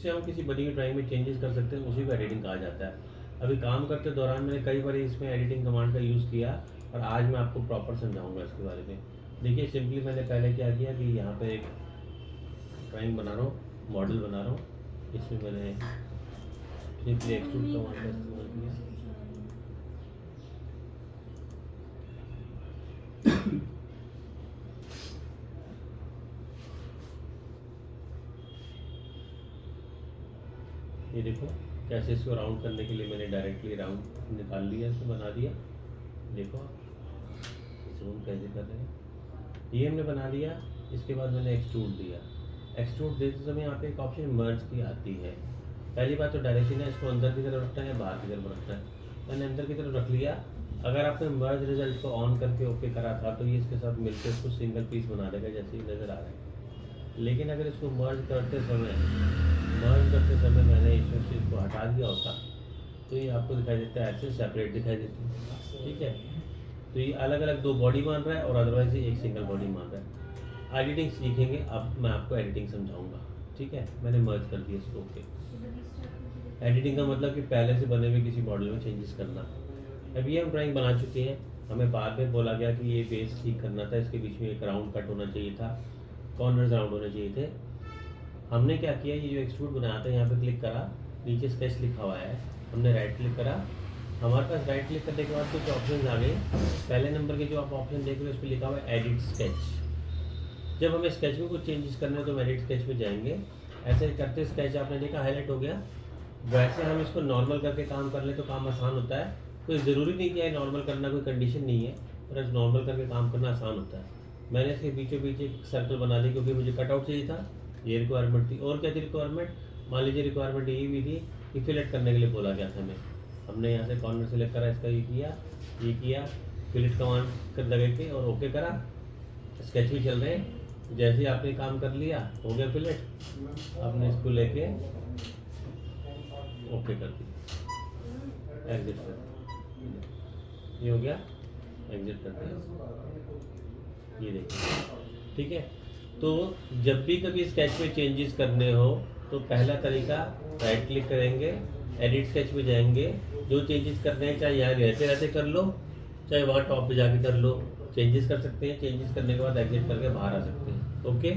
से हम किसी बनी हुई ड्राइंग में चेंजेस कर सकते हैं, उसी को एडिटिंग कहा जाता है। अभी काम करते दौरान मैंने कई बार इसमें एडिटिंग कमांड का यूज़ किया और आज मैं आपको प्रॉपर समझाऊंगा इसके बारे में। देखिए सिंपली मैंने पहले क्या किया कि यहाँ पे एक ड्राइंग बना रहा हूँ, मॉडल बना रहा हूँ। इसमें मैंने सिंपली एक्सट्रूड कमांड का इस्तेमाल किया। ये देखो कैसे इसको राउंड करने के लिए मैंने डायरेक्टली राउंड निकाल लिया, इसको बना दिया। देखो जूम कैसे कर रहे हैं, ये हमने बना दिया। इसके बाद मैंने एक्सट्रूड दिया। एक्सट्रूड देते समय यहाँ पे एक ऑप्शन मर्ज की आती है। पहली बात तो डायरेक्शन है, इसको अंदर की तरफ रखना है या बाहर की तरफ रखना है। मैंने अंदर की तरफ रख लिया। अगर आपने मर्ज रिजल्ट को ऑन करके ओके करा था तो ये इसके साथ मिलकर इसको सिंगल पीस बना देगा जैसे ही नज़र आ रहा है। लेकिन अगर इसको मर्ज करते समय मैंने इसमें से इसको हटा दिया होता तो ये आपको दिखाई देता है ऐसे सेपरेट दिखाई देती है। ठीक है, तो ये अलग अलग दो बॉडी मान रहा है और अदरवाइज ये एक सिंगल बॉडी मान रहा है। एडिटिंग सीखेंगे, अब मैं आपको एडिटिंग समझाऊंगा। ठीक है, मैंने मर्ज कर दिया इसको। ओके, एडिटिंग का मतलब कि पहले से बने हुए किसी मॉडल में चेंजेस करना। अब ये हम ड्राइंग बना चुके हैं। हमें बाद में बोला गया कि ये बेस ठीक करना था, इसके बीच में एक राउंड कट होना चाहिए था, कॉर्नर्स राउंड होने चाहिए थे। हमने क्या किया, ये जो एक्सट्रूड बनाया था यहाँ पे क्लिक करा, नीचे स्केच लिखा हुआ है, हमने राइट क्लिक करा। हमारे पास राइट क्लिक करने के बाद कुछ ऑप्शन आ गए। पहले नंबर के जो आप ऑप्शन देख रहे हो उस पर लिखा हुआ है एडिट स्केच। जब हमें स्केच में कुछ चेंजेस करने हैं तो हम एडिट स्केच में जाएंगे। ऐसे करते स्केच आपने देखा हाईलाइट हो गया। वैसे हम इसको नॉर्मल करके काम कर ले तो काम आसान होता है। कोई ज़रूरी नहीं कि नॉर्मल करना कोई कंडीशन नहीं है, पर नॉर्मल करके काम करना आसान होता है। मैंने इसके बीचों बीच एक सर्कल बना दी क्योंकि मुझे कटआउट चाहिए था, ये रिक्वायरमेंट थी। और क्या थी रिक्वायरमेंट, मान लीजिए रिक्वायरमेंट ये भी थी कि फिलेट करने के लिए बोला गया था हमें। हमने यहाँ से कॉर्नर सेलेक्ट करा, इसका ये किया फिलेट कमांड कर लगे के और ओके करा। स्केच भी चल रहे हैं। जैसे ही आपने काम कर लिया हो गया फिलेट, आपने इसको लेके ओके कर दिया, एग्जिट कर दिया, ये हो गया, एग्जिट कर दिया। ये देखिए, ठीक है। तो जब भी कभी स्केच में चेंजेस करने हो तो पहला तरीका राइट क्लिक करेंगे, एडिट स्केच में जाएंगे, जो चेंजेस करने हैं चाहे यहाँ रहते रहते कर लो चाहे वहाँ टॉप पे जाके कर लो, चेंजेस कर सकते हैं। चेंजेस करने के बाद एग्जिट करके बाहर आ सकते हैं। ओके,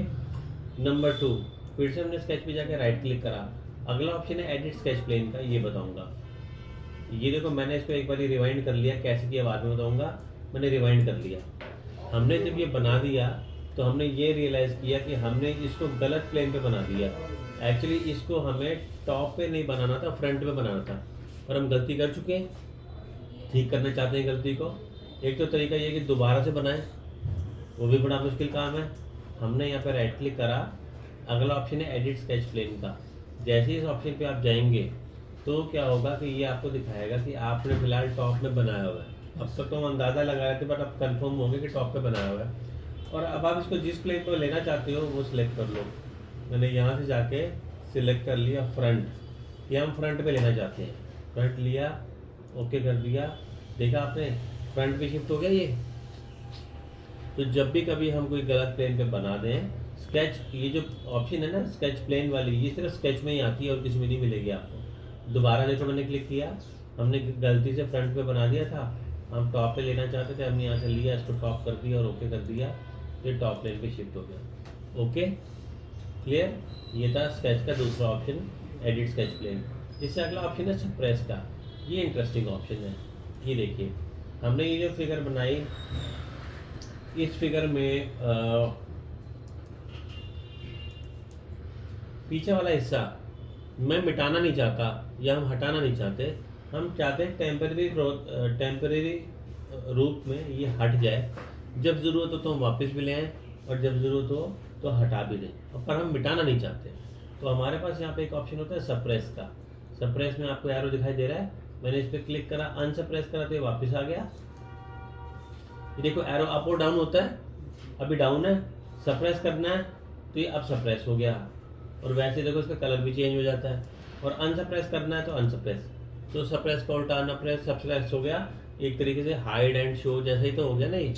नंबर 2, फिर से हमने स्केच पे जाके राइट क्लिक करा। अगला ऑप्शन है एडिट स्केच प्लेन का, ये बताऊंगा। ये देखो मैंने इसको एक बार रिवाइंड कर लिया, कैसे किया बाद में बताऊंगा। मैंने रिवाइंड कर लिया। हमने जब ये बना दिया तो हमने ये रियलाइज़ किया कि हमने इसको गलत प्लेन पे बना दिया। एक्चुअली इसको हमें टॉप पे नहीं बनाना था, फ्रंट पे बनाना था, और हम गलती कर चुके हैं। ठीक करना चाहते हैं गलती को। एक तो तरीका ये कि दोबारा से बनाएं, वो भी बड़ा मुश्किल काम है। हमने यहाँ पे राइट क्लिक करा, अगला ऑप्शन है एडिट स्केच प्लेन का। जैसे ही इस ऑप्शन पे आप जाएंगे तो क्या होगा कि ये आपको दिखाएगा कि आपने फिलहाल टॉप में बनाया हुआ है। अब तक तो हम अंदाज़ा लगा रहे थे बट अब कंफर्म हो गया कि टॉप पे बनाया हुआ है। और अब आप इसको जिस प्लेन पर लेना चाहते हो वो सिलेक्ट कर लो। मैंने यहाँ से जाके सिलेक्ट कर लिया फ्रंट, ये हम फ्रंट पे लेना चाहते हैं। फ्रंट लिया, ओके कर दिया। देखा आपने फ्रंट पे शिफ्ट हो गया ये। तो जब भी कभी हम कोई गलत प्लेन पे बना दें, स्केच ये जो ऑप्शन है ना स्केच प्लेन वाली, ये सिर्फ स्केच में ही आती है और किसी में नहीं मिलेगी आपको। दोबारा देखो मैंने क्लिक किया, हमने गलती से फ्रंट पे बना दिया था, हम टॉप पे लेना चाहते थे, हमने यहाँ से लिया, इसको टॉप कर दिया और ओके कर दिया, ये टॉप प्लेन पे शिफ्ट हो गया। Okay, clear. ये था स्केच का दूसरा ऑप्शन, एडिट स्केच प्लेन। इससे अगला ऑप्शन है सप्रेस का। ये इंटरेस्टिंग ऑप्शन है। ये देखिए हमने ये जो फिगर बनाई, इस फिगर में पीछे वाला हिस्सा मैं मिटाना नहीं चाहता या हम हटाना नहीं चाहते। हम चाहते हैं टेम्परेरी रूप में ये हट जाए। जब ज़रूरत हो तो हम वापस भी ले आएँ और जब ज़रूरत हो तो हटा भी दें, पर हम मिटाना नहीं चाहते। तो हमारे पास यहाँ पे एक ऑप्शन होता है सप्रेस का। सप्रेस में आपको एरो दिखाई दे रहा है, मैंने इस पर क्लिक करा, अनसप्रेस करा तो ये वापस आ गया। ये देखो एरो अप और डाउन होता है, अभी डाउन है, सप्रेस करना है तो ये अब सप्रेस हो गया। और वैसे देखो इसका कलर भी चेंज हो जाता है। और अनसप्रेस करना है तो अनसप्रेस, तो सप्रेस का उल्टा अनप्रेस सप्रेस हो गया। एक तरीके से हाइड एंड शो जैसा ही तो हो गया ना ये।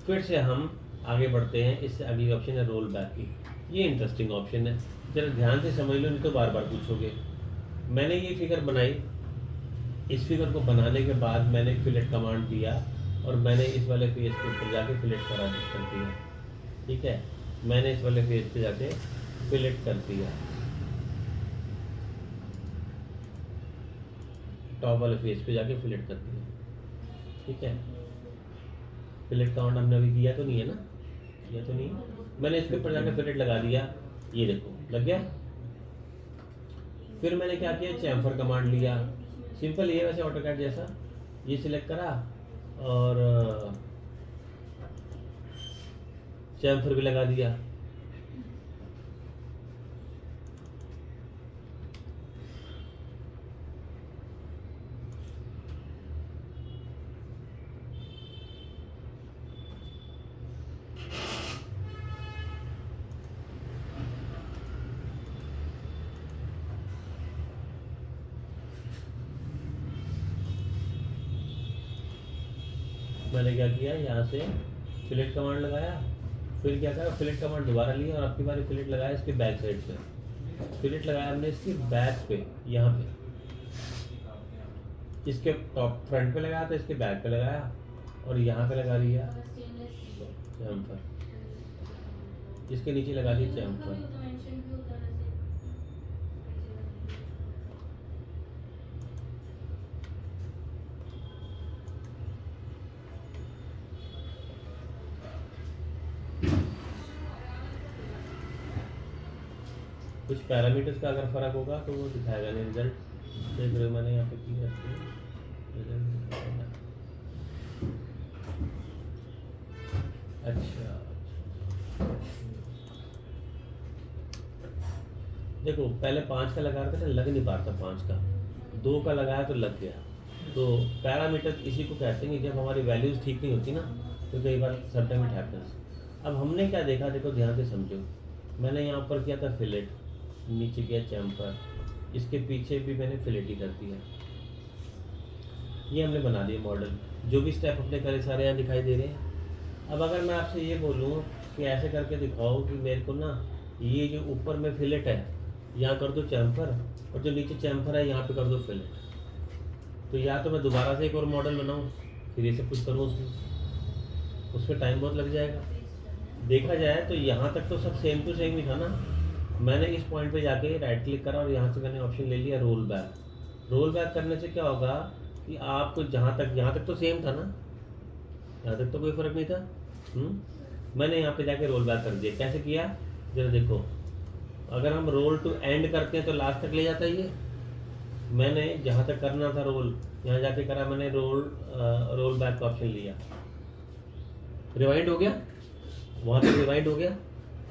फिर से हम आगे बढ़ते हैं, इससे अगली ऑप्शन है रोल बैक की। ये इंटरेस्टिंग ऑप्शन है। जरा ध्यान से समझ लो, नहीं तो बार बार पूछोगे। मैंने ये फिगर बनाई, इस फिगर को बनाने के बाद मैंने फिलेट कमांड दिया और मैंने इस वाले फेस के ऊपर जाके फिलेट कर दिया। ठीक है, मैंने इस वाले फेस पे जाके फिलेट कर दिया, टॉप वाले फेस पे जाके फिलेट कर दिया। ठीक है, फिलेट कमांड हमने अभी किया तो नहीं है ना, किया तो नहीं है। मैंने इसके ऊपर जाके फिलेट लगा दिया, ये देखो लग गया। फिर मैंने क्या किया, चैम्फर कमांड लिया, सिंपल ये वैसे ऑटोकैड जैसा, ये सिलेक्ट करा और चैम्फर भी लगा दिया। मैंने क्या किया, यहाँ से फिलेट कमांड लगाया, फिर क्या करा, फिलेट कमांड दोबारा लिया और आपकी बारी फिलेट लगाया इसके बैक साइड पे। फिलेट लगाया हमने इसकी बैक पे, यहाँ पे, इसके टॉप फ्रंट पे लगाया था, इसके बैक पे लगाया और यहाँ पे लगा दिया चैम्फर, इसके नीचे लगा दिया चैम्फर। कुछ पैरामीटर्स का अगर फर्क होगा तो वो दिखाएगा नहीं, रिजल्ट देख रहे हो मैंने यहाँ पे की है, अच्छा देखो पहले 5 का लगा रहा था, लग नहीं पा रहा था 5 का, 2 का लगाया तो लग गया। तो पैरामीटर इसी को कहते हैं कि जब हमारी वैल्यूज ठीक नहीं होती ना, तो कई बार समटाइम इट हैपेंस। अब हमने क्या देखा, देखो ध्यान से समझो, मैंने यहाँ पर किया था फिलेट, नीचे किया चैम्फर, इसके पीछे भी मैंने फिलेट ही कर दिया। ये हमने बना दिया मॉडल, जो भी स्टेप अपने करे सारे यहाँ दिखाई दे रहे हैं। अब अगर मैं आपसे ये बोलूँ कि ऐसे करके दिखाओ कि मेरे को ना ये जो ऊपर में फिलेट है यहाँ कर दो चैम्फर, और जो नीचे चैम्फर है यहाँ पे कर दो फिलेट, तो या तो मैं दोबारा से एक और मॉडल बनाऊँ, फिर ये सब कुछ करूँ उसमें टाइम बहुत लग जाएगा। देखा जाए तो यहाँ तक तो सब सेम टू सेम ही था ना। मैंने इस पॉइंट पे जाके राइट क्लिक करा और यहाँ से मैंने ऑप्शन ले लिया रोल बैक। रोल बैक करने से क्या होगा कि आपको यहाँ तक तो सेम था ना, यहाँ तक तो कोई फ़र्क नहीं था। मैंने यहाँ पे जाके रोल बैक कर दिया। कैसे किया जरा देखो, अगर हम रोल टू एंड करते हैं तो लास्ट तक ले जाता है ये। मैंने जहाँ तक करना था रोल, यहाँ जाके करा मैंने रोल बैक का ऑप्शन लिया, रिवाइंड हो गया, वहाँ तक रिवाइंड हो गया।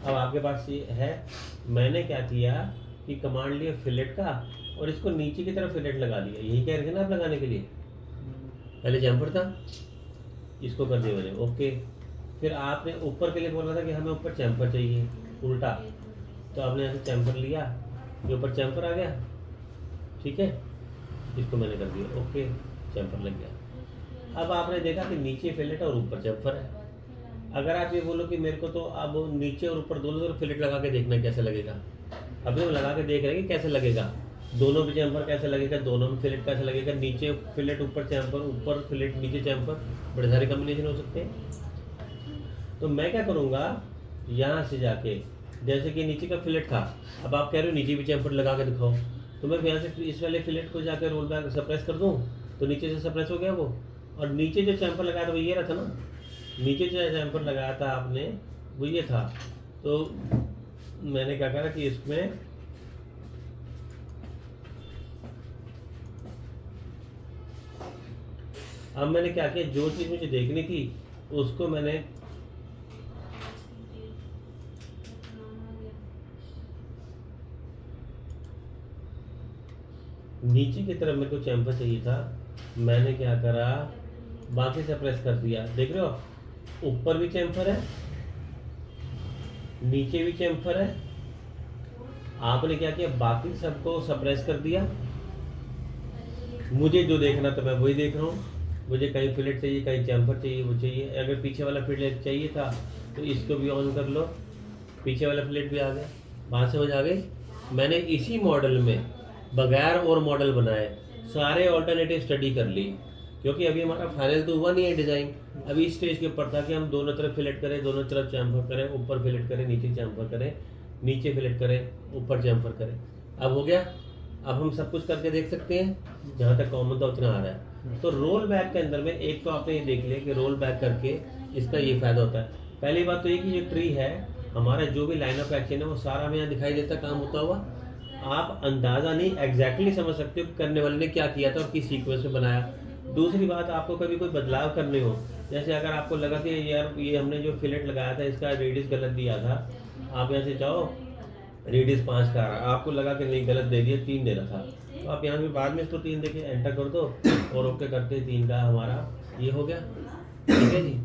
अब आपके पास ये है, मैंने क्या किया कि कमांड लिया फिलेट का और इसको नीचे की तरफ फिलेट लगा दिया। यही कह रहे थे ना आप लगाने के लिए, पहले जैम्पर था, इसको कर दिया मैंने ओके। फिर आपने ऊपर के लिए बोला था कि हमें ऊपर चैम्पर चाहिए उल्टा, तो आपने यहाँ से चैम्पर लिया, ये ऊपर चैम्पर आ गया, ठीक है, इसको मैंने कर दिया ओके, चैम्पर लग गया। अब आपने देखा कि नीचे फिलेट और ऊपर चैम्पर है। अगर आप ये बोलो कि मेरे को तो अब नीचे और ऊपर दोनों तरफ फिलेट लगा के देखना कैसे लगेगा, अभी हम लगा के देख रहे हैं कि कैसे लगेगा, दोनों भी चैम्पर कैसे लगेगा, दोनों में फिलेट कैसे लगेगा, नीचे फिलेट ऊपर चैम्पर, ऊपर फिलेट नीचे चैम्पर, बड़े सारे कॉम्बिनेशन हो सकते हैं। तो मैं क्या करूँगा, यहाँ से जाके जैसे कि नीचे का फिलेट था, अब आप कह रहे हो नीचे भी चैम्पर लगा के दिखाओ, तो मैं यहाँ से इस वाले फिलेट को जाकर रोल बैक सप्रेस कर दूँ तो नीचे से सप्रेस हो गया वो, और नीचे जो चैम्पर लगाया था वो ये रहा था ना, नीचे जो चैम्पर लगाया था आपने वो ये था। तो मैंने क्या करा कि इसमें अब मैंने क्या किया, जो चीज़ मुझे देखनी थी उसको मैंने नीचे की तरफ, मेरे को चैम्फर चाहिए था, मैंने क्या करा बाकी से प्रेस कर दिया। देख रहे हो ऊपर भी चैम्फर है, नीचे भी चैम्फर है, आपने क्या किया बाकी सबको सप्रेस कर दिया। मुझे जो देखना था मैं वही देख रहा हूँ, मुझे कहीं फिलेट चाहिए कहीं चैम्फर चाहिए, वो चाहिए। अगर पीछे वाला फिलेट चाहिए था तो इसको भी ऑन कर लो, पीछे वाला फिलेट भी आ गया। बात समझ आ गई? मैंने इसी मॉडल में बगैर और मॉडल बनाए सारे ऑल्टरनेटिव स्टडी कर ली, क्योंकि अभी हमारा फाइनल तो हुआ नहीं है डिज़ाइन। अभी इस स्टेज के ऊपर था कि हम दोनों तरफ फिलेट करें, दोनों तरफ चैम्फर करें, ऊपर फिलेट करें, नीचे चैम्फर करें, नीचे फिलेट करें, ऊपर चैम्फर करें। अब हो गया। अब हम सब कुछ करके देख सकते हैं, जहाँ तक कॉमन था उतना आ रहा है। तो रोल बैक के अंदर में एक तो आपने ये देख लिया कि रोल बैक करके इसका ये फ़ायदा होता है। पहली बात तो ये कि ये ट्री है हमारा, जो भी लाइन ऑफ एक्शन है वो सारा हमें यहाँ दिखाई देता काम होता हुआ। आप अंदाज़ा नहीं एग्जैक्टली समझ सकते हो करने वाले ने क्या किया था और किस सीक्वेंस में बनाया। दूसरी बात, आपको कभी कोई बदलाव करने हो, जैसे अगर आपको लगा कि यार ये हमने जो फिलेट लगाया था इसका रेडियस गलत दिया था, आप यहाँ से जाओ रेडियस 5 का आ रहा, आपको लगा कि नहीं गलत दे दिया, 3 देना था, तो आप यहाँ पे बाद में इसको 3 देके एंटर कर दो और ओके करते 3 का हमारा ये हो गया। ठीक है जी,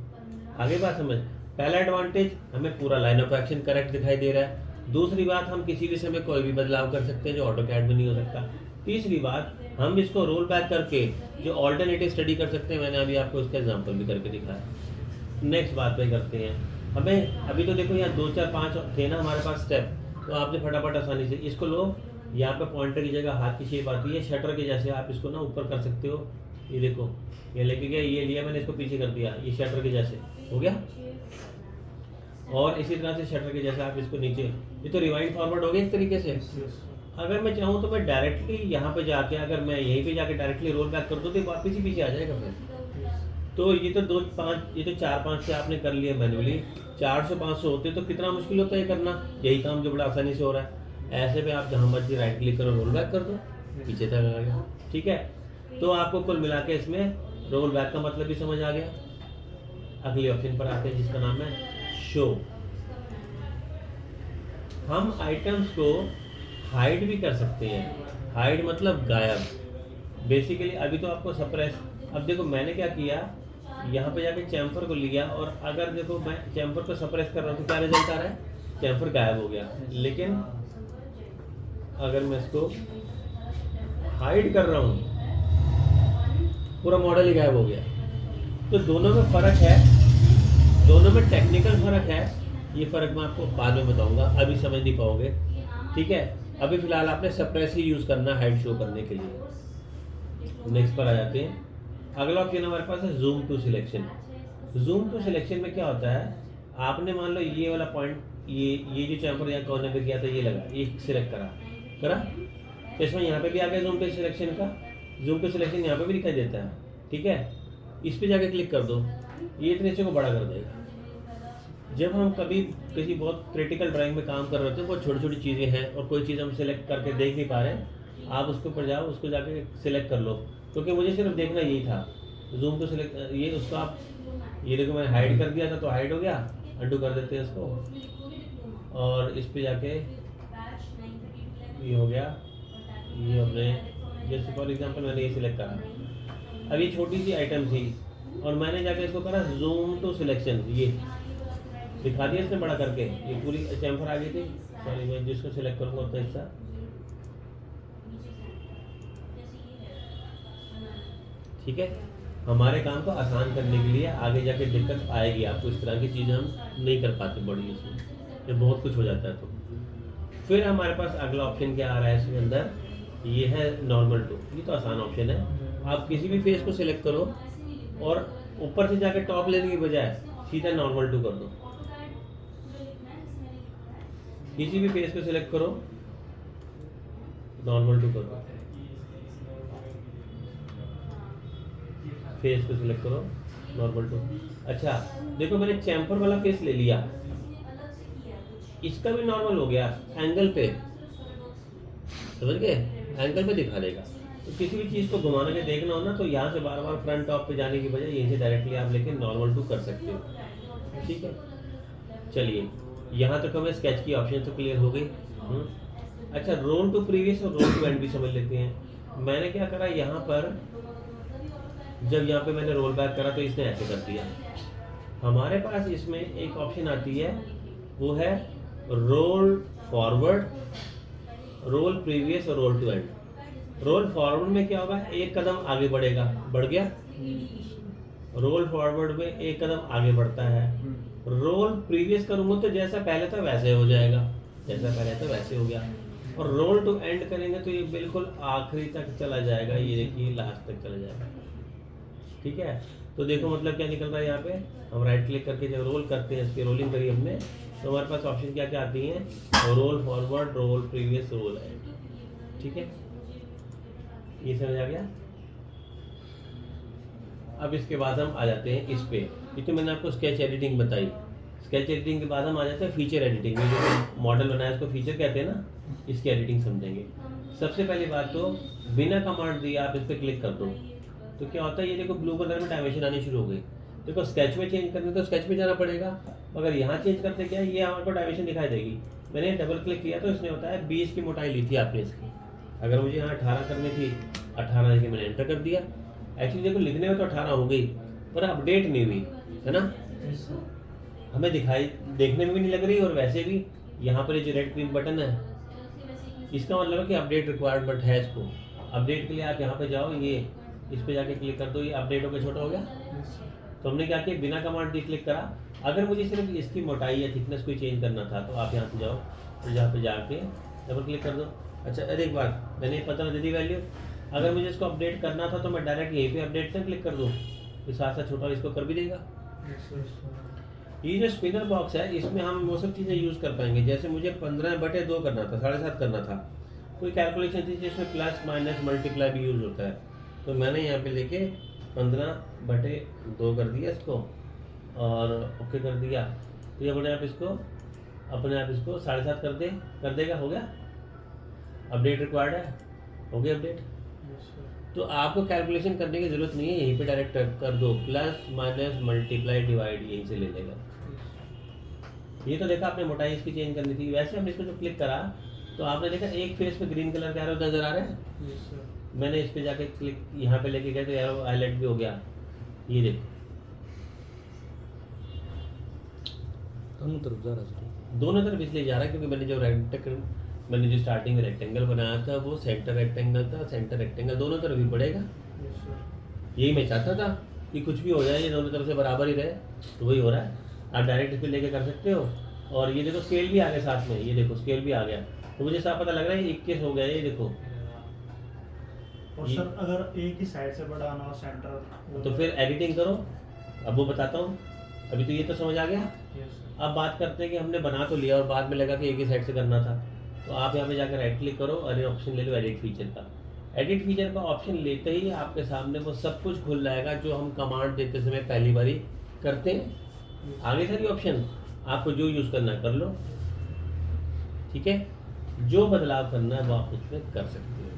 आगे बात समझ। पहला एडवांटेज, हमें पूरा लाइन ऑफ एक्शन करेक्ट दिखाई दे रहा है। दूसरी बात, हम किसी भी समय कोई भी बदलाव कर सकते हैं जो ऑटोकैड में नहीं हो सकता। तीसरी बात, हम इसको रोल बैक करके जो ऑल्टरनेटिव स्टडी कर सकते हैं, मैंने अभी आपको इसका एग्जांपल भी करके दिखाया। नेक्स्ट बात पे करते हैं। हमें अभी तो देखो यहाँ 2 4 5 थे ना हमारे पास स्टेप, तो आपने फटाफट आसानी से इसको लो। यहाँ पे पॉइंटर की जगह हाथ की शेप आती है, शटर के जैसे आप इसको ना ऊपर कर सकते हो। ये देखो, ये लेके गया, ये लिया मैंने, इसको पीछे कर दिया, ये शटर के जैसे हो गया। और इसी तरह से शटर के जैसे आप इसको नीचे, ये तो रिवाइंड फॉरवर्ड हो गया एक तरीके से। अगर मैं चाहूँ तो मैं डायरेक्टली यहाँ पे जाके, अगर मैं यहीं पे जाके डायरेक्टली रोल बैक कर दूँ तो वापस ही पीछे आ जाएगा फिर। तो ये तो 2 5, ये तो 4 5 से आपने कर लिया मैनुअली। 400 500 होते तो कितना मुश्किल होता है करना, यही काम जो बड़ा आसानी से हो रहा है। ऐसे में आप जहाँ मर्जी राइट क्लिक करो, रोल बैक कर दो, पीछे तक आ गया। ठीक है, तो आपको कुल मिला के इसमें रोल बैक का मतलब भी समझ आ गया। अगले ऑप्शन पर आते हैं जिसका नाम है शो। हम आइटम्स को हाइड भी कर सकते हैं। हाइड मतलब गायब। बेसिकली अभी तो आपको सप्रेस, अब देखो मैंने क्या किया, यहाँ पे जाके चैम्फर को लिया और अगर देखो मैं चैम्फर को सप्रेस कर रहा हूँ तो क्या रिजल्ट आ रहा है, चैम्फर गायब हो गया। लेकिन अगर मैं इसको हाइड कर रहा हूँ पूरा मॉडल ही गायब हो गया। तो दोनों में फ़र्क है, दोनों में टेक्निकल फ़र्क है। ये फ़र्क मैं आपको बाद में बताऊंगा, अभी समझ नहीं पाओगे। ठीक है, अभी फ़िलहाल आपने सप्रेस ही यूज़ करना हाइड शो करने के लिए। नेक्स्ट पर आ जाते हैं। अगला ऑप्शन हमारे पास है zoom to selection. Zoom to selection में क्या होता है, आपने मान लो ये वाला पॉइंट, ये जो चैम्फर यहाँ कॉर्नर पे गया था, ये लगा, ये सिलेक्ट करा, तो इसमें यहाँ पे भी आ गया जूम टू सिलेक्शन का। जूम टू सिलेक्शन यहाँ पे भी दिखाई देता है। ठीक है, इस पे जाके क्लिक कर दो, ये इतने हिस्से को बड़ा कर देगा। जब हम कभी किसी बहुत क्रिटिकल ड्राइंग में काम कर रहे होते हैं, बहुत छोटी छोटी चीज़ें हैं और कोई चीज़ हम सिलेक्ट करके देख नहीं पा रहे हैं, आप उसके ऊपर जाओ, उसको जाके सिलेक्ट कर लो, क्योंकि मुझे सिर्फ देखना यही था। जूम टू सिलेक्ट, ये उसका आप, ये देखो मैंने हाइड कर दिया था तो हाइड हो गया, अंडू कर देते हैं इसको और इस पे जाके ये हो गया। ये हमने जैसे फॉर एग्जांपल मैंने ये सिलेक्ट करा, अब ये छोटी सी आइटम थी और मैंने जाके इसको करा जूम टू सिलेक्शन, ये दिखा दिया इसने बड़ा करके, ये पूरी चैम्फर आ गई थी। सॉरी, मैं जिसको सिलेक्ट करूँगा उतना हिस्सा, ठीक है। हमारे काम को आसान करने के लिए आगे जाके दिक्कत आएगी आपको, इस तरह की चीज़ें हम नहीं कर पाते बड़ी इसमें, ये बहुत कुछ हो जाता है। तो फिर हमारे पास अगला ऑप्शन क्या आ रहा है इसके अंदर, ये है नॉर्मल टू। ये तो आसान ऑप्शन है, आप किसी भी फेस को सिलेक्ट करो और ऊपर से जाके टॉप लेने की बजाय सीधा नॉर्मल टू कर दो। किसी भी फेस को सिलेक्ट करो, नॉर्मल टू कर दो, फेस को सिलेक्ट करो, नॉर्मल टू। अच्छा देखो मैंने चैम्फर वाला फेस ले लिया, इसका भी नॉर्मल हो गया एंगल पे, समझ गए, एंगल पे दिखा देगा। तो किसी भी चीज़ को घुमाना के देखना हो ना, तो यहाँ से बार बार फ्रंट टॉप पे जाने की बजाय यहीं से डायरेक्टली आप लेके नॉर्मल टू कर सकते हो। ठीक है, चलिए यहाँ तक हमें स्केच की ऑप्शन तो क्लियर हो गई। अच्छा, रोल टू प्रीवियस और रोल टू एंड भी समझ लेते हैं। मैंने क्या करा यहाँ पर, जब यहाँ पे मैंने रोल बैक करा तो इसने ऐसे कर दिया। हमारे पास इसमें एक ऑप्शन आती है, वो है रोल फॉरवर्ड, रोल प्रीवियस और roll to end. Roll forward में क्या होगा, एक कदम आगे बढ़ेगा, बढ़ गया। रोल फॉरवर्ड में एक कदम आगे बढ़ता है। रोल प्रीवियस करूंगा तो जैसा पहले था वैसे हो जाएगा। जैसा पहले था वैसे हो गया। और रोल टू एंड करेंगे तो ये बिल्कुल आखिरी तक चला जाएगा, ये देखिए लास्ट तक चला जाएगा। ठीक है, तो देखो मतलब क्या निकल रहा है यहाँ पे, हम राइट क्लिक करके जब रोल करते हैं, इसकी रोलिंग करी हमने, तो हमारे पास ऑप्शन क्या क्या आती हैं, roll forward, roll previous, roll end. ठीक है, ये समझ आ गया। अब इसके बाद हम आ जाते हैं इस पे, ये तो मैंने आपको स्केच एडिटिंग बताई। स्केच एडिटिंग के बाद हम आ जाते हैं फीचर एडिटिंग में, जो मॉडल बनाया उसको फीचर कहते हैं ना, इसकी एडिटिंग समझेंगे। सबसे पहली बात तो बिना कमांड दिए आप इस पर क्लिक कर दो तो क्या होता है, ये देखो ब्लू कलर में डायमेंशन आनी शुरू हो गई। देखो स्केच में चेंज करने तो स्केच में जाना पड़ेगा, मगर यहाँ चेंज करते क्या है, ये हमारे को डायमेंशन दिखाई देगी। मैंने डबल क्लिक किया तो इसने बताया 20 की मोटाई ली थी आपने इसकी, अगर मुझे यहाँ 18 करनी थी 18 की मैंने एंटर कर दिया। एक्चुअली देखो लिखने में तो 18 हो गई पर अपडेट नहीं हुई है ना, हमें दिखाई देखने में भी नहीं लग रही, और वैसे भी यहाँ पर ये जो रेड ग्रीन बटन है इसका मतलब है कि अपडेट रिक्वायर्ड बट है। इसको अपडेट के लिए आप यहाँ पे जाओ, ये इस पे जाके क्लिक कर दो, ये अपडेट होकर छोटा हो गया। तो हमने क्या किया, बिना कमांड दिए क्लिक करा। अगर मुझे सिर्फ इसकी मोटाई या थिकनेस कोई चेंज करना था तो आप यहाँ से जाओ, तो यहाँ पे जाके डबल क्लिक कर दो। अच्छा अरे एक बार मैंने 15 दे दी वैल्यू, अगर मुझे इसको अपडेट करना था तो मैं डायरेक्ट यहीं पे अपडेट से क्लिक कर दूँ, तो साथ साथ छोटा इसको कर भी देगा। ये जो स्पिनर बॉक्स है इसमें हम वो सब चीज़ें यूज़ कर पाएंगे। जैसे मुझे 15/2 करना था, 7.5 करना था, कोई कैलकुलेशन थी जिसमें प्लस माइनस मल्टीप्लाई भी यूज़ होता है, तो मैंने यहाँ पे लेके 15/2 कर दिया इसको और ओके कर दिया। तो ये अपने आप इसको 7.5 कर देगा। हो गया, अपडेट रिक्वायर्ड है, हो गया अपडेट। तो आपको कैलकुलेशन करने की ज़रूरत नहीं है, यहीं पे डायरेक्ट कर दो, प्लस माइनस मल्टीप्लाई डिवाइड यहीं से ले लेगा। ये तो देखा आपने मोटाई इसकी चेंज करनी थी। वैसे हमने इसको जो क्लिक करा तो आपने देखा एक फेस पे ग्रीन कलर के एरो नजर आ रहे हैं। मैंने इस पे जाके क्लिक यहाँ पे लेके गया तो एरो हाईलाइट भी हो गया, ये देखो दोनों तरफ इसलिए जा रहा है क्योंकि मैंने जो स्टार्टिंग में रेक्टेंगल बनाया था वो सेंटर रेक्टेंगल था, सेंटर रेक्टेंगल दोनों तरफ ही पड़ेगा। यही मैं चाहता था कि कुछ भी हो जाए ये दोनों तरफ से बराबर ही रहे, तो वही हो रहा है। आप डायरेक्ट इस पर लेके कर सकते हो। और ये देखो स्केल भी आ गया साथ में, ये देखो स्केल भी आ गया, तो मुझे साफ पता लग रहा है 21 हो गया, ये देखो। और सर अगर एक ही साइड से बढ़ाना हो सेंटर तो फिर एडिटिंग करो, अब वो बताता हूँ। अभी तो ये तो समझ आ गया। अब बात करते हैं कि हमने बना तो लिया और बाद में लगा कि एक ही साइड से करना था, तो आप यहाँ पे जाकर राइट क्लिक करो और ये ऑप्शन ले लो एडिट फीचर का। एडिट फीचर का ऑप्शन लेते ही आपके सामने वो सब कुछ खुल जाएगा जो हम कमांड देते समय पहली बारी करते हैं। आगे सारी ऑप्शन आपको जो यूज़ करना है कर लो, ठीक है, जो बदलाव करना है वो आप उसमें कर सकते हो।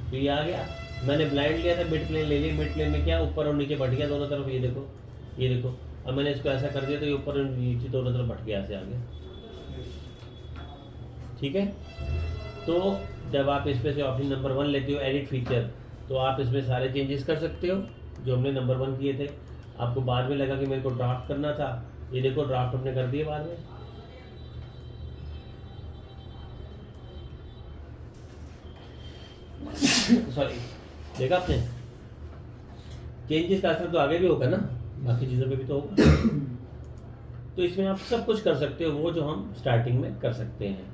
तो ये आ गया, मैंने ब्लाइंड लिया था, मिड प्लेन ले लिया, मिड प्लेन में क्या ऊपर और नीचे बढ़ गया दोनों तरफ, ये देखो ये देखो। अब मैंने इसको ऐसा कर दिया तो ये ऊपर और नीचे दोनों तरफ बढ़ गया, ऐसे आ गया, ठीक है। तो जब आप इसमें से ऑप्शन नंबर 1 लेते हो एडिट फीचर, तो आप इसमें सारे चेंजेस कर सकते हो जो हमने नंबर 1 किए थे। आपको बाद में लगा कि मेरे को ड्राफ्ट करना था, ये देखो ड्राफ्ट हमने कर दिए बाद में। सॉरी, देखा आपने चेंजेस का असर तो आगे भी होगा ना, बाकी चीज़ों पे भी तो होगा। तो इसमें आप सब कुछ कर सकते हो वो जो हम स्टार्टिंग में कर सकते हैं।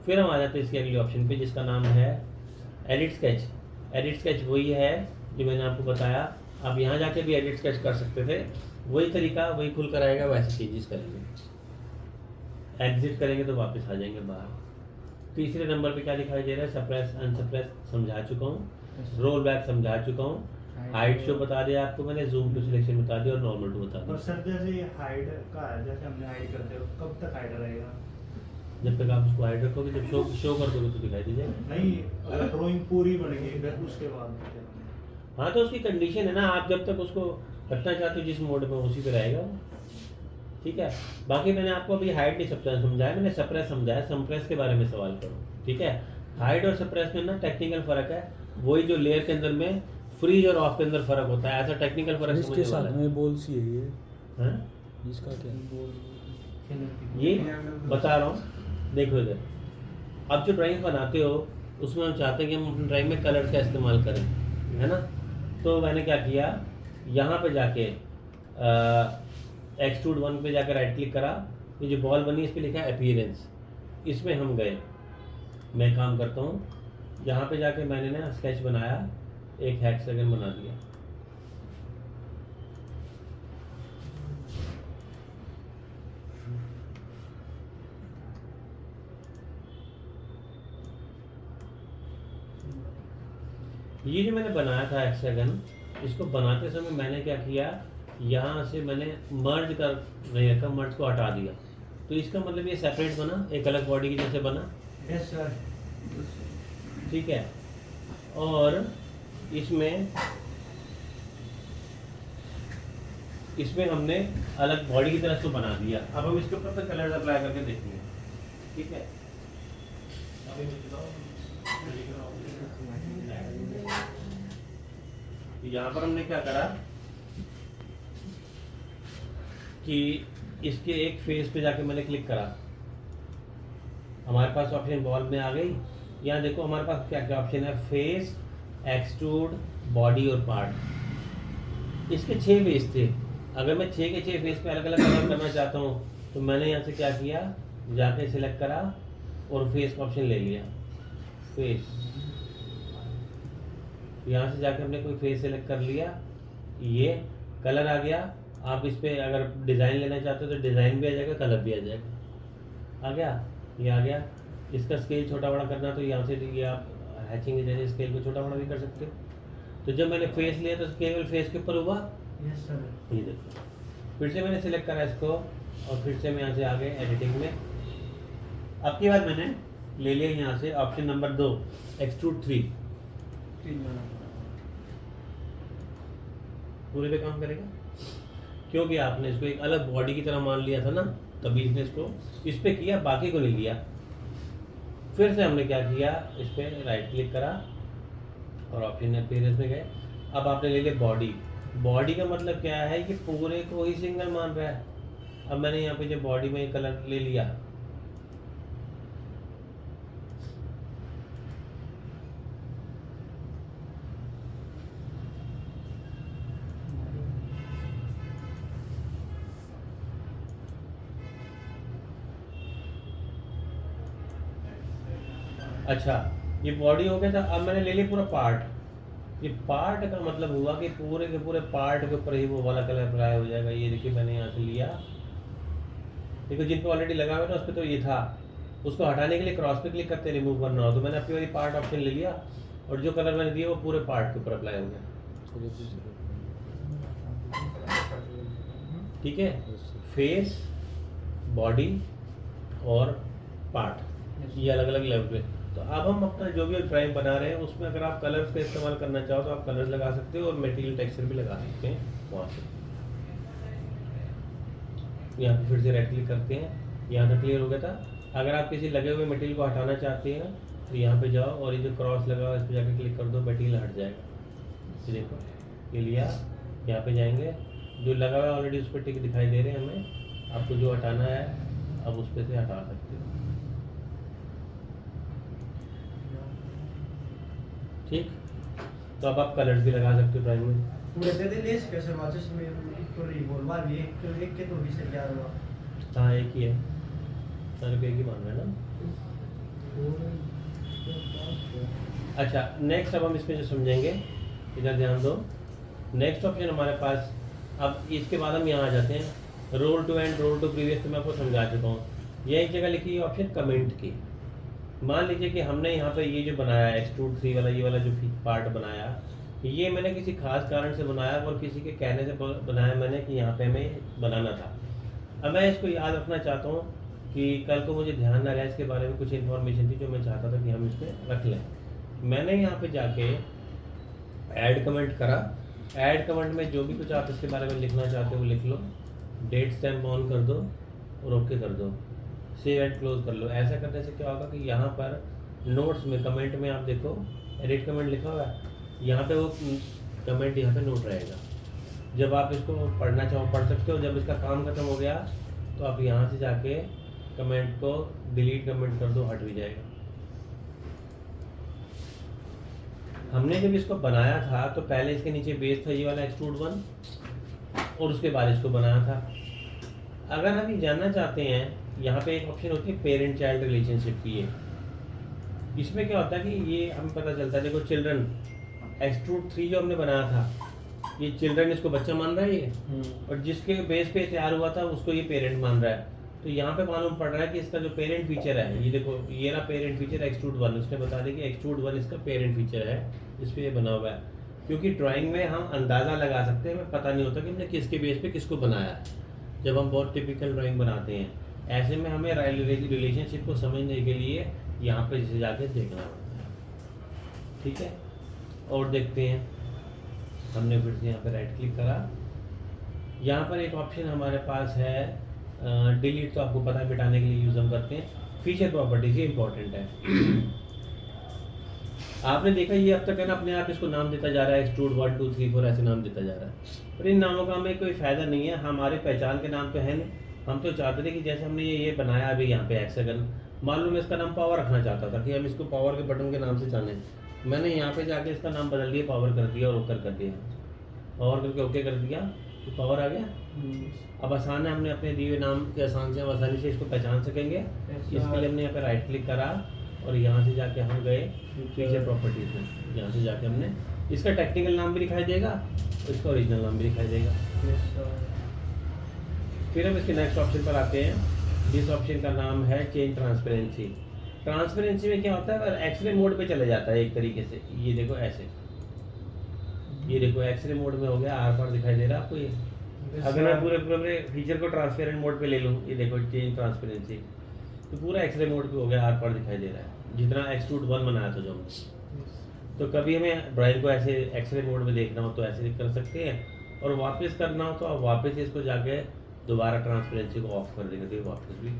फिर हम आ जाते हैं इसके अगले ऑप्शन पे जिसका नाम है एडिट स्केच। एडिट स्केच वही है जो मैंने आपको बताया, आप यहाँ जाके भी एडिट स्केच कर सकते थे, वही तरीका वही खुल कर आएगा, वैसे चेंजेस करेंगे, एग्जिट करेंगे तो वापस आ जाएंगे बाहर। तीसरे नंबर पे क्या दिखाई दे रहा है, सप्रेस अनसप्रेस समझा चुका हूँ, रोल बैक समझा चुका हूँ, हाइड शो बता दिया आपको मैंने, जूम टू सिलेक्शन बता दिया और नॉर्मल टू बता दिया। और सर जैसे ये हाइड का है, जैसे हमने हाइड करते हो कब तक हाइड रहेगा? जब तक आप उसको हाइड रखोगे, जब शो कर दोगे तो दिखाई दे जाएगा। नहीं, अगर ड्राइंग पूरी बन गई फिर उसके बाद हाँ तो उसकी कंडीशन है ना, आप जब तक उसको रखना चाहते हो जिस मोड में उसी पे रहेगा, ठीक है। बाकी मैंने आपको अभी हाइड नहीं समझाया, मैंने सप्रेस समझाया, सप्रेस के बारे में सवाल करो, ठीक है। हाइड और सप्रेस में ना टेक्निकल फर्क है, वही जो लेयर के अंदर में फ्रीज और ऑफ के अंदर फर्क होता है, ऐसा टेक्निकल फर्क इसके साथ में बोल सी है ये, हैं इसका क्या ये बता रहा हूँ। देखो इधर, अब जो ड्राइंग बनाते हो उसमें हम चाहते हैं कि हम अपनी ड्राइंग में कलर्स का इस्तेमाल करें, है ना। तो मैंने क्या किया, यहाँ पे जाके एक्सट्रूड 1 पे जाकर राइट क्लिक करा, ये जो बॉल बनी इस पर लिखा है अपीयरेंस, इसमें हम गए, मैं काम करता हूँ, यहाँ पे जाके मैंने ना स्केच बनाया, एक हेक्सागन बना दिया। ये जो मैंने बनाया था हेक्सागन, इसको बनाते समय मैंने क्या किया, यहाँ से मैंने मर्ज कर नहीं रखा, मर्ज को हटा दिया, तो इसका मतलब ये सेपरेट बना, एक अलग बॉडी की जैसे बना। Yes sir. ठीक है, और इसमें हमने अलग बॉडी की तरह इसको बना दिया। अब हम इसके ऊपर कलर अप्लाई करके देखेंगे। ठीक है, यहाँ पर हमने क्या करा कि इसके एक फेस पे जाके मैंने क्लिक करा, हमारे पास ऑप्शन बॉल में आ गई। यहाँ देखो हमारे पास क्या क्या ऑप्शन है, फेस, एक्सट्रूड, बॉडी और पार्ट। इसके 6 फेस थे, अगर मैं 6 के 6 फेस पे अलग अलग कलर करना चाहता हूँ तो मैंने यहाँ से क्या किया, जाके सिलेक्ट करा और फेस का ऑप्शन ले लिया, फेस। यहाँ से जाके हमने कोई फेस सेलेक्ट कर लिया, ये कलर आ गया। आप इस पे अगर डिज़ाइन लेना चाहते हो तो डिज़ाइन भी आ जाएगा, कलर भी आ जाएगा। आ गया, ये आ गया। इसका स्केल छोटा बड़ा करना तो यहाँ से ये आप हैचिंग के जैसे स्केल को छोटा बड़ा भी कर सकते हो। तो जब मैंने फेस लिया तो केवल फेस के ऊपर हुआ। Yes sir. ये देखो, फिर से मैंने सिलेक्ट करा इसको और फिर से मैं यहाँ से आ गए एडिटिंग में। अब की बार मैंने ले लिया यहाँ से ऑप्शन नंबर 2, एक्सट्रूड 3। पूरे पे काम करेगा क्योंकि आपने इसको एक अलग बॉडी की तरह मान लिया था ना, तभी इसने इसको इस पे किया, बाकी को नहीं लिया। फिर से हमने क्या किया, इस पे राइट क्लिक करा और ऑप्शन अपीयरेंस में गए। अब आपने ले लिया बॉडी। बॉडी का मतलब क्या है कि पूरे को ही सिंगल मान रहा है। अब मैंने यहाँ पे जो बॉडी में कलर ले लिया, अच्छा ये बॉडी हो गया था। अब मैंने ले लिया पूरा पार्ट। ये पार्ट का मतलब हुआ कि पूरे के पूरे पार्ट के ऊपर ही वो वाला कलर अप्लाई हो जाएगा। ये देखिए मैंने यहाँ से लिया, देखो जिन पे ऑलरेडी लगा हुआ था उस पर तो ये था, उसको हटाने के लिए क्रॉस पे क्लिक करते रिमूव करना हो तो मैंने अपनी वाली पार्ट ऑप्शन ले लिया और जो कलर मैंने दिया वो पूरे पार्ट के ऊपर अप्लाई हो गया। ठीक है, फेस, बॉडी और पार्ट, ये अलग अलग लेवल पे। तो अब हम अपना जो भी ड्राइंग बना रहे हैं उसमें अगर आप कलर्स का इस्तेमाल करना चाहो तो आप कलर्स लगा सकते हो और मटेरियल टेक्सचर भी लगा सकते हैं वहाँ से। यहाँ पे फिर से राइट क्लिक करते हैं, यहाँ तक क्लियर हो गया था। अगर आप किसी लगे हुए मटेरियल को हटाना चाहते हैं तो यहाँ पे जाओ और ये जो क्रॉस लगा हुआ है इस पर जाकर क्लिक कर दो, मटेरियल हट जाएगा। ये देखो ये लिया, यहाँ पे जाएंगे, जो लगा हुआ है ऑलरेडी उस पर टिक दिखाई दे रहे हैं हमें। आपको जो हटाना है अब उस पर से हटा सकते हो। ठीक, तो अब आप कलर्स भी लगा सकते हो ड्राइंग में। पूरे दे दे लेस कैसे वाचस में तो रिवॉल्व भी एक के तो 20,000 हुआ। हाँ एक ही है, सारे पे एक ही मान रहे हैं ना। अच्छा नेक्स्ट, अब हम इसमें जो समझेंगे, इधर ध्यान दो। नेक्स्ट ऑप्शन हमारे पास, अब इसके बाद हम यहाँ आ जाते हैं roll to end, roll to previous, तो मैं आपको समझा चुका हूँ। ये एक जगह लिखी है ऑप्शन कमेंट की। मान लीजिए कि हमने यहाँ पे ये जो बनाया एक्सट्रूड 3 वाला, ये वाला जो पार्ट बनाया, ये मैंने किसी खास कारण से बनाया और किसी के कहने से बनाया मैंने कि यहाँ पे हमें बनाना था। अब मैं इसको याद रखना चाहता हूँ कि कल को मुझे ध्यान ना रहे, इसके बारे में कुछ इन्फॉर्मेशन थी जो मैं चाहता था कि हम इसमें रख लें। मैंने यहाँ पे जाके ऐड कमेंट करा। ऐड कमेंट में जो भी कुछ आप इसके बारे में लिखना चाहते हो वो लिख लो, डेट स्टैम्प ऑन कर दो और ओके कर दो, सेव एंड क्लोज कर लो। ऐसा करने से क्या होगा कि यहाँ पर नोट्स में, कमेंट में आप देखो एडिट कमेंट लिखा हुआ है, यहाँ पे वो कमेंट यहाँ पे नोट रहेगा। जब आप इसको पढ़ना चाहो पढ़ सकते हो। जब इसका काम खत्म हो गया तो आप यहाँ से जाके कमेंट को डिलीट कमेंट कर दो, हट भी जाएगा। हमने जब इसको बनाया था तो पहले इसके नीचे बेस था ये वाला एक्सट्रूड 1 और उसके बाद इसको बनाया था। अगर हम ये जानना चाहते हैं यहाँ पे एक ऑप्शन होती है पेरेंट चाइल्ड रिलेशनशिप की है। इसमें क्या होता है कि ये हमें पता चलता है, देखो चिल्ड्रन एक्सट्रूड 3 जो हमने बनाया था, ये चिल्ड्रन इसको बच्चा मान रहा है ये, और जिसके बेस पे तैयार हुआ था उसको ये पेरेंट मान रहा है। तो यहाँ पे मालूम पड़ रहा है कि इसका जो पेरेंट फीचर है, ये देखो ये ना पेरेंट फीचर एक्सट्रूड 1, उसने बता दिया कि एक्सट्रूड 1 इसका पेरेंट फीचर है, इस पर ये बना हुआ है। क्योंकि ड्राइंग में हम अंदाज़ा लगा सकते हैं, हमें पता नहीं होता कि हमने किसके बेस पे किसको बनाया है, जब हम बहुत टिपिकल ड्राइंग बनाते हैं। ऐसे में हमें रिलेशनशिप को समझने के लिए यहाँ पे जैसे जाके देखना पड़ता है। ठीक है, और देखते हैं, हमने फिर से यहाँ पे राइट क्लिक करा, यहाँ पर एक ऑप्शन हमारे पास है डिलीट, तो आपको पता है मिटाने के लिए यूज़ हम करते हैं। फीचर प्रॉपर्टीज ये इंपॉर्टेंट है। आपने देखा ये अब तक है ना अपने आप इसको नाम देता जा रहा है, एक्सट्रूड 1 2 3 4 ऐसे नाम देता जा रहा है, पर इन नामों का हमें कोई फ़ायदा नहीं है, हमारे पहचान के नाम तो है नहीं। हम तो चाहते थे कि जैसे हमने ये बनाया अभी यहाँ पे हेक्सागन, मान लो मैं इसका नाम पावर रखना चाहता था कि हम इसको पावर के बटन के नाम से जाने, मैंने यहाँ पे जाके इसका नाम बदल दिया, पावर कर दिया और ओकर कर दिया, पावर करके ओके कर दिया तो पावर आ गया। अब आसान है, हमने अपने दिए हुए नाम के आसानी से इसको पहचान सकेंगे। इसके लिए हमने यहाँ पे राइट क्लिक करा और यहाँ से जाके हम गए फीचर प्रॉपर्टीज में, यहाँ से जाके हमने इसका टेक्निकल नाम भी दिखाई देगा और इसका ओरिजिनल नाम भी दिखाई देगा। फिर हम इसके नेक्स्ट ऑप्शन पर आते हैं, जिस ऑप्शन का नाम है चेंज ट्रांसपेरेंसी। ट्रांसपेरेंसी में क्या होता है, एक्सरे मोड पे चले जाता है एक तरीके से, ये देखो ऐसे, ये देखो एक्सरे मोड में हो गया, आर पार दिखाई दे रहा है आपको ये। अगर मैं पूरे पूरे फीचर को ट्रांसपेरेंट मोड पे ले लूँ, ये देखो चेंज ट्रांसपेरेंसी, तो पूरा एक्सरे मोड पे हो गया, आर पार दिखाई दे रहा है, जितना एक्सट्रूड 1 बनाया था जो हमने। तो कभी हमें ड्राइंग को ऐसे एक्सरे मोड में देखना हो तो ऐसे कर सकते हैं, और वापस करना हो तो आप वापस इसको जाके दोबारा ट्रांसपेरेंसी को ऑफ कर देंगे तो ये वापस भी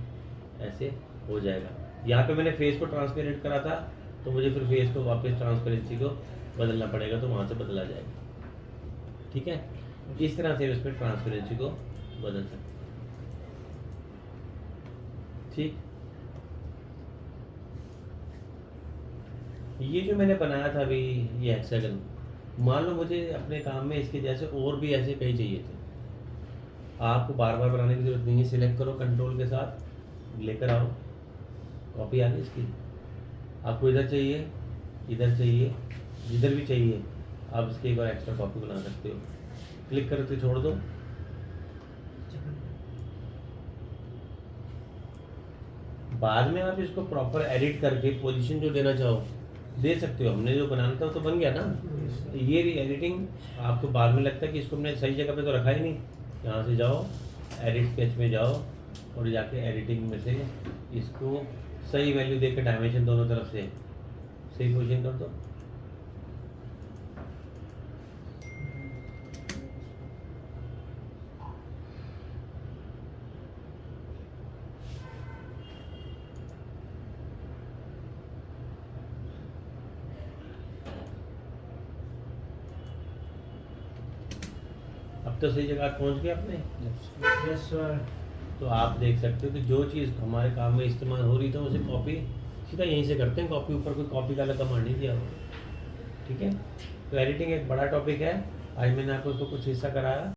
ऐसे हो जाएगा। यहाँ पे मैंने फेस को ट्रांसपेरेंट करा था, तो मुझे फिर फेस को वापस ट्रांसपेरेंसी को बदलना पड़ेगा, तो वहाँ से बदला जाएगा। ठीक है, इस तरह से इसमें ट्रांसपेरेंसी को बदल सकते हैं। ठीक, ये जो मैंने बनाया था अभी ये हेक्सागन, मान लो मुझे अपने काम में इसके जैसे और भी ऐसे कई चाहिए थे, आपको बार बार बनाने की जरूरत नहीं है, सिलेक्ट करो कंट्रोल के साथ लेकर आओ, कॉपी आ गई इसकी। आपको इधर चाहिए, इधर चाहिए, जिधर भी चाहिए आप इसकी एक बार एक्स्ट्रा कॉपी बना सकते हो, क्लिक करके छोड़ दो। बाद में आप इसको प्रॉपर एडिट करके पोजीशन जो देना चाहो दे सकते हो। हमने जो बनाना था वो तो बन गया ना। ये एडिटिंग आपको बाद में लगता है कि इसको हमने सही जगह पे तो रखा ही नहीं, यहाँ से जाओ एडिट स्केच में जाओ और जाके एडिटिंग में से इसको सही वैल्यू दे के डायमेंशन दोनों तरफ से सही पोजीशन कर दो। अब तो सही जगह पहुंच गए अपने। Yes sir. तो आप देख सकते हो कि जो चीज़ हमारे काम में इस्तेमाल हो रही था उसे कॉपी सीधा यहीं से करते हैं, कॉपी ऊपर कोई कॉपी का अलग कमांड नहीं दिया हुआ। ठीक है, तो एडिटिंग एक बड़ा टॉपिक है, आज मैंने आपको उसको कुछ हिस्सा कराया।